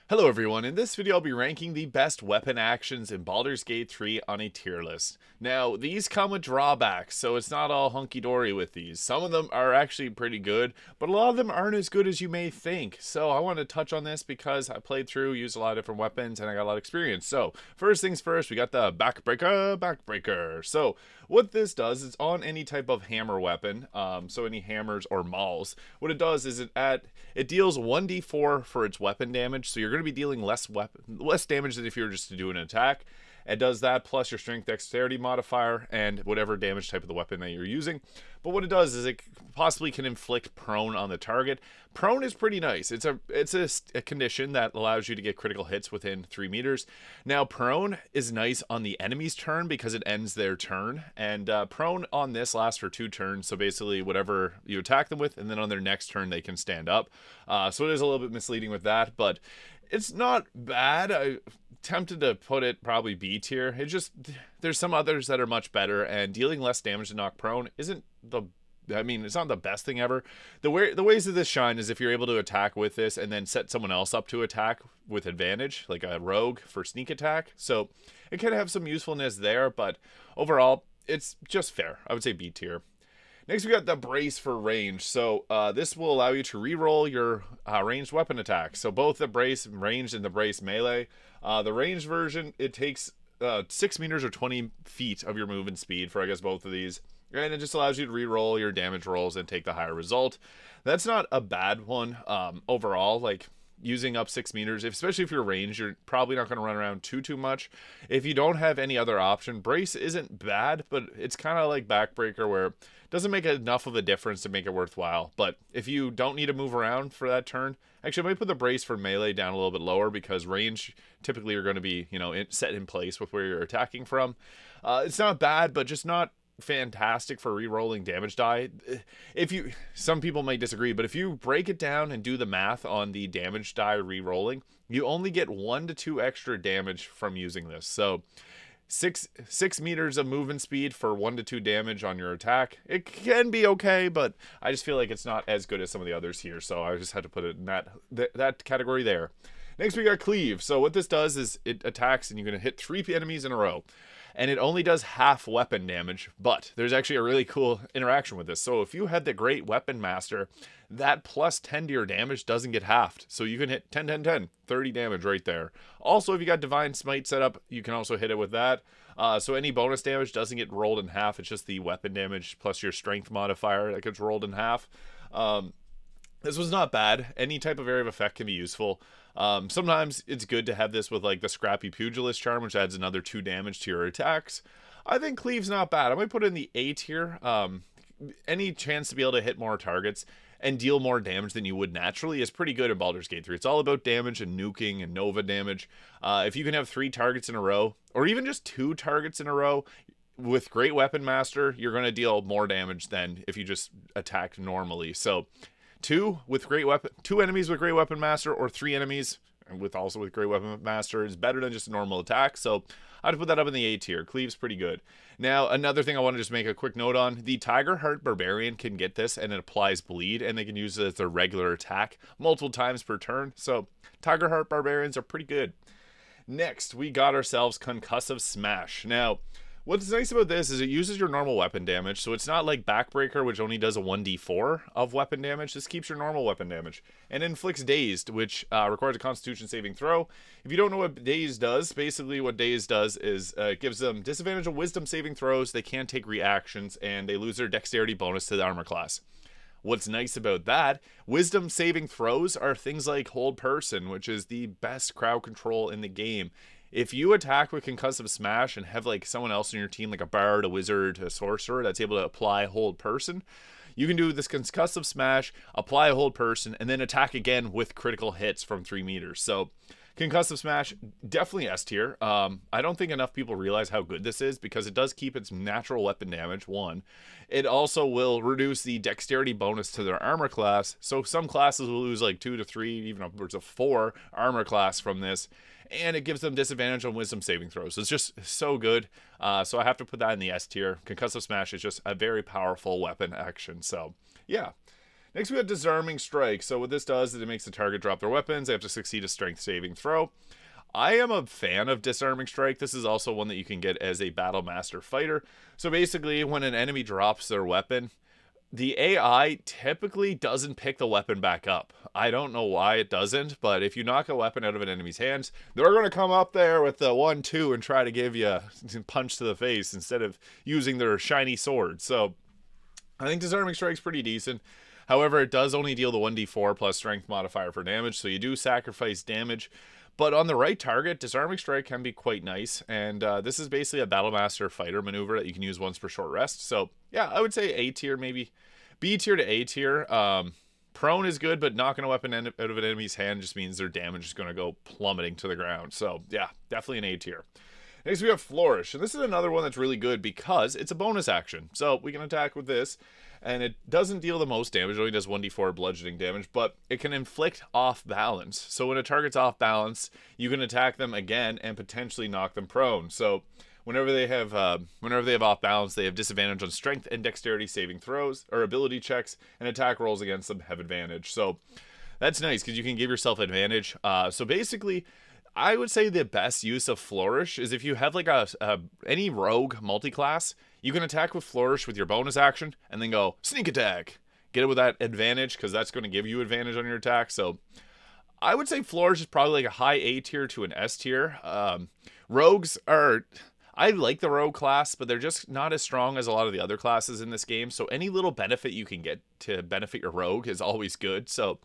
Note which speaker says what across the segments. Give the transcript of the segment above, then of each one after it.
Speaker 1: Hello everyone, in this video I'll be ranking the best weapon actions in Baldur's Gate 3 on a tier list. Now, these come with drawbacks, so it's not all hunky-dory with these. Some of them are actually pretty good, but a lot of them aren't as good as you may think. So I want to touch on this because I played through, used a lot of different weapons, and I got a lot of experience. So, first things first, we got the backbreaker. So, what this does is on any type of hammer weapon, so any hammers or mauls, what it does is it deals 1d4 for its weapon damage, so you're going to be dealing less damage than if you were just to do an attack. It does that plus your strength dexterity modifier and whatever damage type of the weapon that you're using. But what it does is it possibly can inflict prone on the target. Prone is pretty nice. It's a condition that allows you to get critical hits within 3 meters. Now, prone is nice on the enemy's turn because it ends their turn. And prone on this lasts for 2 turns. So basically whatever you attack them with, and then on their next turn they can stand up. So it is a little bit misleading with that, but it's not bad. I tempted to put it probably B tier. There's some others that are much better, and dealing less damage to knock prone isn't it's not the best thing ever. The ways of this shine is if you're able to attack with this and then set someone else up to attack with advantage, like a rogue for sneak attack. So it can have some usefulness there, but overall, it's just fair. I would say B tier. Next, we got the brace for range. So this will allow you to re-roll your ranged weapon attacks. So both the brace ranged and the brace melee. The ranged version, it takes 6 meters or 20 feet of your movement speed for, I guess, both of these. And it just allows you to re-roll your damage rolls and take the higher result. That's not a bad one overall. Like, using up 6 meters, especially if you're ranged, you're probably not going to run around too much. If you don't have any other option, brace isn't bad, but it's kind of like backbreaker where it doesn't make enough of a difference to make it worthwhile. But if you don't need to move around for that turn, actually I might put the brace for melee down a little bit lower because range typically are going to be, set in place with where you're attacking from. It's not bad, but just not fantastic for re-rolling damage die. Some people might disagree, but if you break it down and do the math on the damage die re-rolling, you only get 1 to 2 extra damage from using this. So 6 meters of movement speed for 1 to 2 damage on your attack. It can be okay, but I just feel like it's not as good as some of the others here, so I just had to put it in that category there. Next, we got cleave. So what this does is it attacks and you're going to hit 3 enemies in a row. And it only does half weapon damage, but there's actually a really cool interaction with this. So if you had the Great Weapon Master, that plus 10 to your damage doesn't get halved. So you can hit 10, 30 damage right there. Also, if you got Divine Smite set up, you can also hit it with that. So any bonus damage doesn't get rolled in half. It's just the weapon damage plus your strength modifier that gets rolled in half. This was not bad. Any type of area of effect can be useful. Sometimes it's good to have this with like the Scrappy Pugilist Charm, which adds another 2 damage to your attacks. I think Cleave's not bad. I might put it in the A tier. Any chance to be able to hit more targets and deal more damage than you would naturally is pretty good in Baldur's Gate 3. It's all about damage and nuking and Nova damage. If you can have 3 targets in a row, or even just 2 targets in a row, with Great Weapon Master, you're going to deal more damage than if you just attacked normally. So 2 enemies with Great Weapon Master, or 3 enemies with Great Weapon Master is better than just a normal attack. So I'd put that up in the A tier. Cleave's pretty good. Now, another thing I want to just make a quick note on, the Tiger Heart Barbarian can get this and it applies bleed, and they can use it as their regular attack multiple times per turn. So Tiger Heart Barbarians are pretty good. Next, we got ourselves Concussive Smash. Now, what's nice about this is it uses your normal weapon damage, so it's not like Backbreaker, which only does a 1d4 of weapon damage. This keeps your normal weapon damage. And inflicts Dazed, which requires a Constitution saving throw. If you don't know what Dazed does, basically what Dazed does is it gives them disadvantage on Wisdom saving throws, they can't take reactions, and they lose their Dexterity bonus to the armor class. What's nice about that, Wisdom saving throws are things like Hold Person, which is the best crowd control in the game. If you attack with Concussive Smash and have like someone else in your team, like a bard, a wizard, a sorcerer, that's able to apply Hold Person, you can do this Concussive Smash, apply a Hold Person, and then attack again with critical hits from 3 meters. So Concussive Smash, definitely S tier. I don't think enough people realize how good this is because it does keep its natural weapon damage, 1. It also will reduce the dexterity bonus to their armor class. So some classes will lose like 2 to 3, even upwards of 4 armor class from this. And it gives them disadvantage on Wisdom saving throws. It's just so good. So I have to put that in the S tier. Concussive Smash is just a very powerful weapon action. So, yeah. Next, we got Disarming Strike. So what this does is it makes the target drop their weapons. They have to succeed a strength saving throw. I am a fan of Disarming Strike. This is also one that you can get as a Battle Master fighter. So basically, when an enemy drops their weapon, the AI typically doesn't pick the weapon back up. I don't know why it doesn't, but if you knock a weapon out of an enemy's hands, they're going to come up there with the 1-2 and try to give you a punch to the face instead of using their shiny sword. So I think Disarming Strike's pretty decent. However, it does only deal the 1d4 plus strength modifier for damage, so you do sacrifice damage. But on the right target, Disarming Strike can be quite nice, and this is basically a Battlemaster fighter maneuver that you can use once per short rest. So yeah, I would say A tier, maybe B tier to A tier. Prone is good, but knocking a weapon out of an enemy's hand just means their damage is going to go plummeting to the ground. So yeah, definitely an A tier. Next, we have Flourish, and this is another one that's really good because it's a bonus action. So we can attack with this, and it doesn't deal the most damage. It only does 1d4 bludgeoning damage, but it can inflict off balance. So when a target's off balance, you can attack them again and potentially knock them prone. So whenever they have off balance, they have disadvantage on strength and dexterity saving throws or ability checks, and attack rolls against them have advantage. So that's nice because you can give yourself advantage. So basically, I would say the best use of Flourish is if you have like any rogue multiclass, you can attack with Flourish with your bonus action and then go sneak attack. Get it with that advantage because that's going to give you advantage on your attack. So I would say Flourish is probably like a high A tier to an S tier. Rogues are... I like the rogue class, but they're just not as strong as a lot of the other classes in this game. So any little benefit you can get to benefit your rogue is always good. So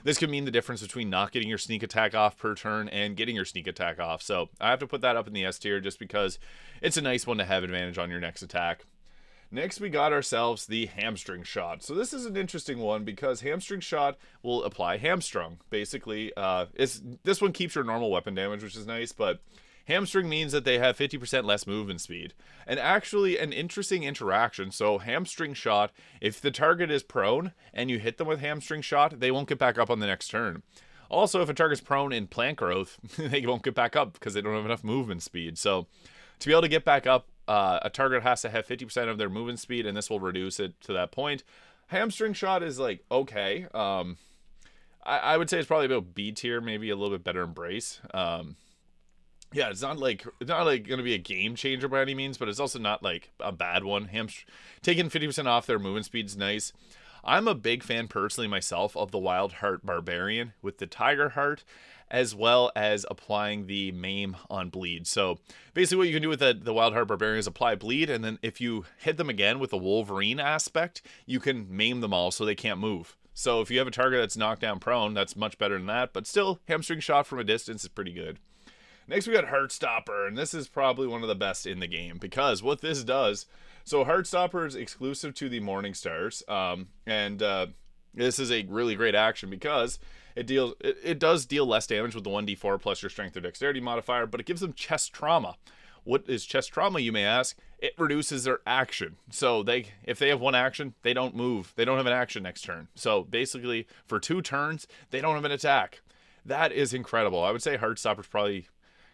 Speaker 1: this could mean the difference between not getting your sneak attack off per turn and getting your sneak attack off. So I have to put that up in the S tier just because it's a nice one to have advantage on your next attack. Next, we got ourselves the Hamstring Shot. So this is an interesting one because Hamstring Shot will apply Hamstrung. Basically, this one keeps your normal weapon damage, which is nice, but Hamstring means that they have 50% less movement speed. And actually an interesting interaction. So Hamstring Shot, if the target is prone and you hit them with Hamstring Shot, they won't get back up on the next turn. Also, if a target's prone in plant growth, they won't get back up because they don't have enough movement speed. So to be able to get back up, a target has to have 50% of their movement speed, and this will reduce it to that point. Hamstring Shot is like, okay. I would say it's probably about B tier, maybe a little bit better Embrace. Yeah, it's not like going to be a game changer by any means, but it's also not like a bad one. Taking 50% off their movement speed is nice. I'm a big fan personally myself of the Wild Heart Barbarian with the Tiger Heart, as well as applying the Maim on Bleed. So basically what you can do with the Wild Heart Barbarian is apply Bleed, and then if you hit them again with the Wolverine aspect, you can maim them all so they can't move. So if you have a target that's knocked down prone, that's much better than that, but still, Hamstring Shot from a distance is pretty good. Next, we got Heartstopper, and this is probably one of the best in the game because what this does, so Heartstopper is exclusive to the Morning Stars, and this is a really great action because it does deal less damage with the 1d4 plus your strength or dexterity modifier, but it gives them chest trauma. What is chest trauma, you may ask? It reduces their action. So if they have one action, they don't move. They don't have an action next turn. So basically, for 2 turns, they don't have an attack. That is incredible. I would say Heartstopper's probably...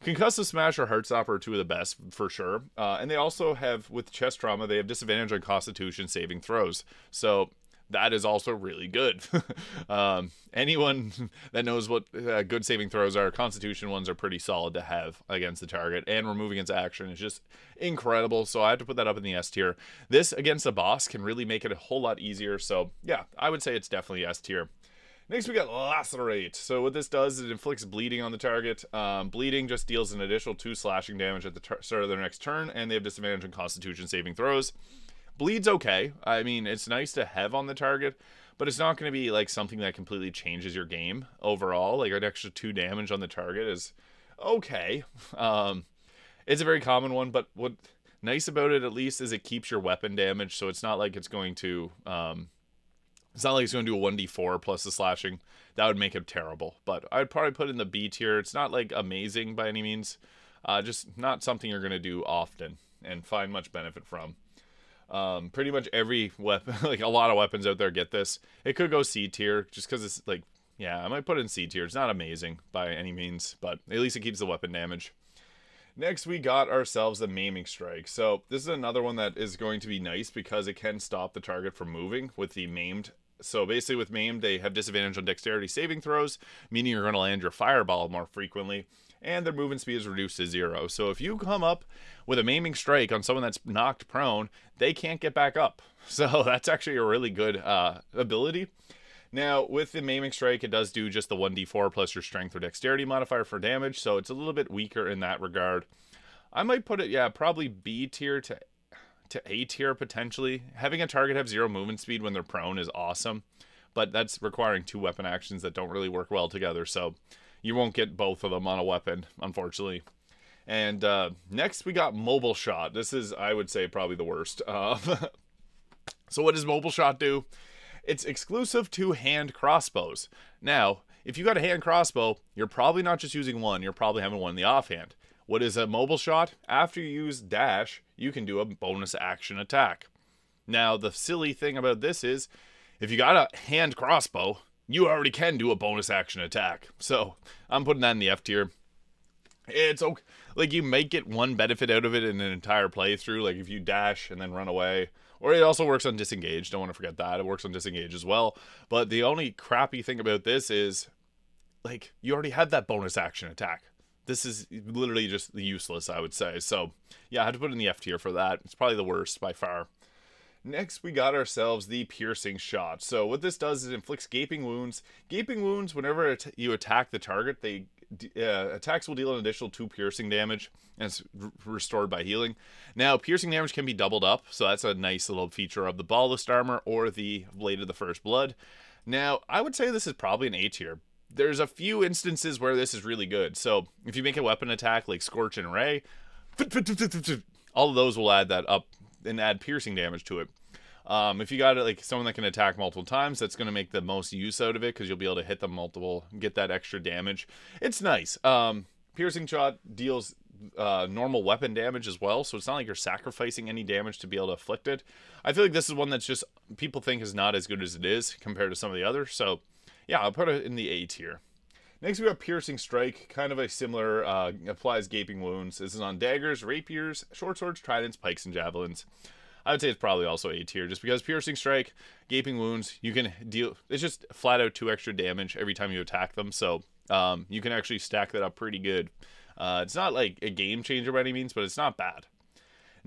Speaker 1: Concussive Smash or Heartstopper are 2 of the best, for sure. And they also have, with chest trauma, they have disadvantage on Constitution saving throws. So that is also really good. Anyone that knows what good saving throws are, Constitution ones are pretty solid to have against the target. And removing its action is just incredible. So I had to put that up in the S tier. This, against a boss, can really make it a whole lot easier. So yeah, I would say it's definitely S tier. Next, we got Lacerate. So what this does is it inflicts bleeding on the target. Bleeding just deals an additional 2 slashing damage at the start of their next turn, and they have disadvantage on Constitution saving throws. Bleed's okay. I mean, it's nice to have on the target, but it's not going to be like something that completely changes your game overall. Like an extra 2 damage on the target is okay. It's a very common one, but what's nice about it at least is it keeps your weapon damage, so it's not like it's going to... It's not like it's going to do a 1d4 plus the slashing. That would make it terrible. But I'd probably put it in the B tier. It's not like amazing by any means. Just not something you're going to do often and find much benefit from. Pretty much every weapon, like a lot of weapons out there get this. It could go C tier just because it's like, yeah, I might put it in C tier. It's not amazing by any means, but at least it keeps the weapon damage. Next, we got ourselves the Maiming Strike. So this is another one that is going to be nice because it can stop the target from moving with the maimed So basically, with maimed, they have disadvantage on dexterity saving throws, meaning you're going to land your fireball more frequently, and their movement speed is reduced to 0. So if you come up with a maiming strike on someone that's knocked prone, they can't get back up. So that's actually a really good ability. Now, with the maiming strike, it does do just the 1d4 plus your strength or dexterity modifier for damage, so it's a little bit weaker in that regard. I might put it, yeah, probably B tier to A tier potentially. Having a target have 0 movement speed when they're prone is awesome, but that's requiring 2 weapon actions that don't really work well together, so you won't get both of them on a weapon, unfortunately. And next we got mobile shot. This is, I would say, probably the worst. So what does mobile shot do? It's exclusive to hand crossbows. Now, if you got a hand crossbow, you're probably not just using one, you're probably having one in the offhand. What is a mobile shot? After you use dash, you can do a bonus action attack. Now, the silly thing about this is, if you got a hand crossbow, you already can do a bonus action attack. So, I'm putting that in the F tier. It's okay. Like, you might get one benefit out of it in an entire playthrough, like if you dash and then run away. Or it also works on disengage. Don't want to forget that. It works on disengage as well. But the only crappy thing about this is, like, you already have that bonus action attack. This is literally just useless, I would say. So, yeah, I had to put it in the F tier for that. It's probably the worst by far. Next, we got ourselves the piercing shot. So what this does is it inflicts gaping wounds. Gaping wounds, whenever you attack the target, attacks will deal an additional 2 piercing damage, and it's restored by healing. Now, piercing damage can be doubled up, so that's a nice little feature of the Ballist armor or the Blade of the First Blood. Now, I would say this is probably an A tier. There's a few instances where this is really good. So if you make a weapon attack like Scorch and Ray, all of those will add that up and add piercing damage to it. If you got like someone that can attack multiple times, that's going to make the most use out of it because you'll be able to hit them multiple, get that extra damage. It's nice. Piercing shot deals normal weapon damage as well, so it's not like you're sacrificing any damage to be able to afflict it. I feel like this is one that's just people think is not as good as it is compared to some of the others. So yeah, I'll put it in the A tier. Next we got Piercing Strike, kind of a similar, applies gaping wounds. This is on daggers, rapiers, short swords, tridents, pikes, and javelins. I would say it's probably also A tier, just because Piercing Strike, gaping wounds, you can deal, it's just flat out 2 extra damage every time you attack them, so you can actually stack that up pretty good. It's not like a game changer by any means, but it's not bad.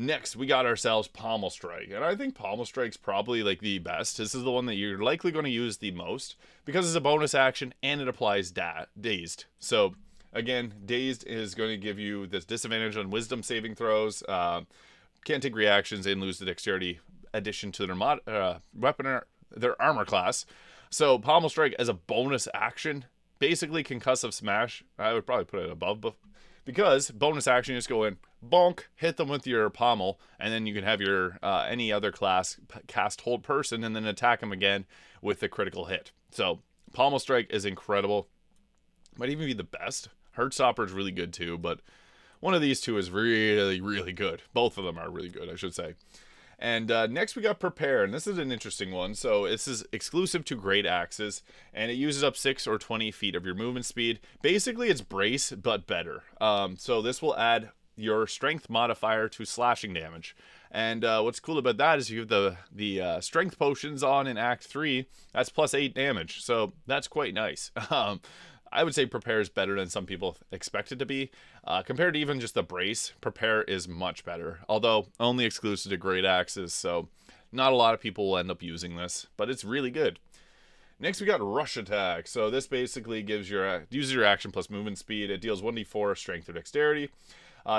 Speaker 1: Next, we got ourselves Pommel Strike, and I think Pommel Strike's probably like the best. This is the one that you're likely going to use the most because it's a bonus action and it applies Dazed. So again, Dazed is going to give you this disadvantage on Wisdom saving throws, can't take reactions, and lose the Dexterity addition to their armor class. So Pommel Strike as a bonus action, basically Concussive Smash. I would probably put it above, because bonus action, you just go in, bonk, hit them with your pommel, and then you can have your any other class cast Hold Person and then attack them again with the critical hit. So Pommel Strike is incredible. Might even be the best. Heartstopper is really good too, but one of these two is really, really good. Both of them are really good, I should say. And next we got Prepare, and this is an interesting one. So this is exclusive to Great Axes, and it uses up 6 or 20 feet of your movement speed. Basically, it's Brace, but better. So this will add your Strength modifier to slashing damage. And what's cool about that is you have the Strength potions on in Act 3. That's plus 8 damage, so that's quite nice. I would say Prepare is better than some people expect it to be. Compared to even just the Brace, Prepare is much better. Although only exclusive to Great Axes, so not a lot of people will end up using this, but it's really good. Next we got Rush Attack. So this basically gives uses your action plus movement speed. It deals 1d4 strength or dexterity.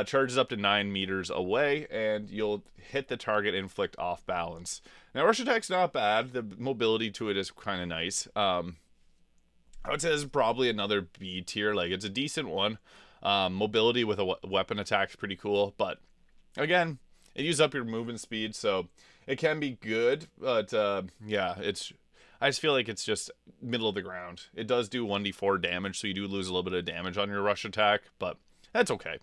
Speaker 1: Charges up to 9 meters away, and you'll hit the target, inflict off balance. Now Rush Attack's not bad. The mobility to it is kind of nice. I would say this is probably another B tier. Like, it's a decent one. Mobility with a weapon attack is pretty cool. But, again, it uses up your movement speed, so it can be good. But, yeah, I just feel like it's just middle of the ground. It does do 1d4 damage, so you do lose a little bit of damage on your rush attack. But that's okay.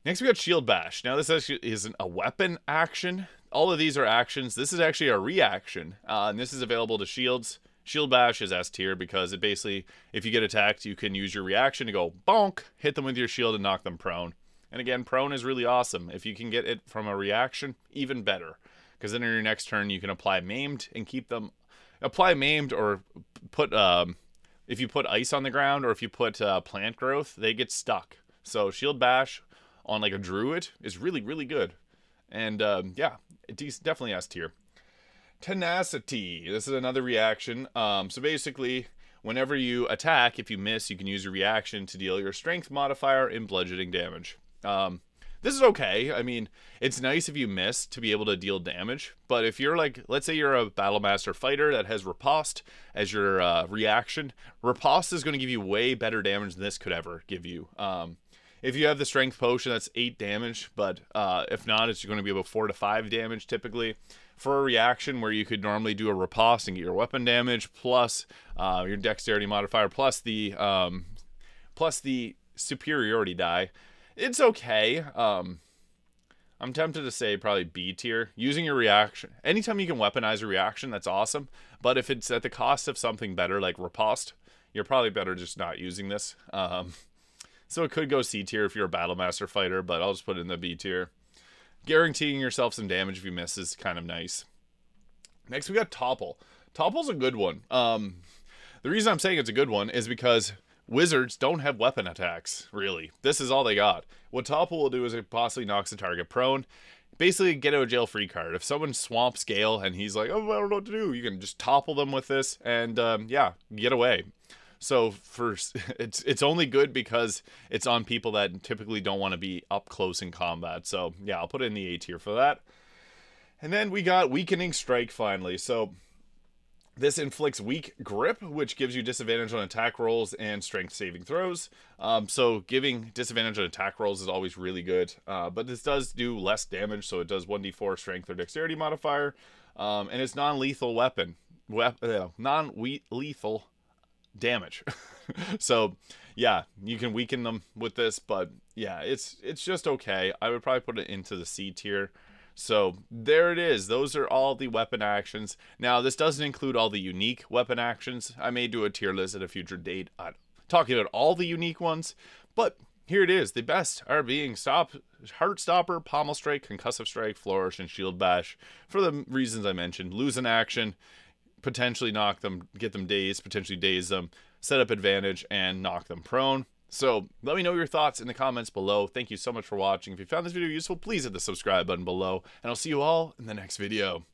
Speaker 1: Next, we got Shield Bash. Now, this actually isn't a weapon action. All of these are actions. This is actually a reaction. And this is available to shields. Shield Bash is S tier because it basically, if you get attacked, you can use your reaction to go bonk, hit them with your shield, and knock them prone. And again, prone is really awesome. If you can get it from a reaction, even better. Because then in your next turn, you can apply Maimed and keep them apply maimed or put if you put ice on the ground or if you put plant growth, they get stuck. So shield bash on like a druid is really, really good. And yeah, it's definitely S tier. Tenacity. This is another reaction. So basically, whenever you attack, if you miss, you can use your reaction to deal your strength modifier in bludgeoning damage. This is okay. I mean, it's nice if you miss to be able to deal damage. But if you're like, let's say you're a Battlemaster fighter that has Riposte as your reaction, Riposte is going to give you way better damage than this could ever give you. If you have the Strength Potion, that's 8 damage. But if not, it's going to be about 4 to 5 damage typically. For a reaction where you could normally do a riposte and get your weapon damage plus your dexterity modifier plus the superiority die, it's okay. I'm tempted to say probably B tier. Using your reaction, anytime you can weaponize a reaction, that's awesome. But if it's at the cost of something better like riposte, you're probably better just not using this. So it could go C tier if you're a Battlemaster fighter, but I'll just put it in the B tier. Guaranteeing yourself some damage if you miss is kind of nice. Next, we got Topple. Topple's a good one. The reason I'm saying it's a good one is because wizards don't have weapon attacks, really. This is all they got. What Topple will do is it possibly knocks the target prone. Basically, get out of jail free card. If someone swamps Gale and he's like, oh, I don't know what to do, you can just topple them with this and, yeah, get away. So it's only good because it's on people that typically don't want to be up close in combat. So yeah, I'll put it in the A tier for that. And then we got Weakening Strike finally. So this inflicts weak grip, which gives you disadvantage on attack rolls and strength saving throws. So giving disadvantage on attack rolls is always really good. But this does do less damage, so it does 1d4 strength or dexterity modifier. And it's non-lethal weapon. Non-lethal damage. So yeah, you can weaken them with this, but yeah, it's just okay. I would probably put it into the C tier. So there it is. Those are all the weapon actions. Now this doesn't include all the unique weapon actions. I may do a tier list at a future date talking about all the unique ones, but here it is. The best are being Heartstopper, Pommel Strike, Concussive Strike, Flourish, and Shield Bash for the reasons I mentioned. Lose an action, potentially knock them, get them dazed, potentially daze them, set up advantage, and knock them prone. So let me know your thoughts in the comments below. Thank you so much for watching. If you found this video useful, please hit the subscribe button below, and I'll see you all in the next video.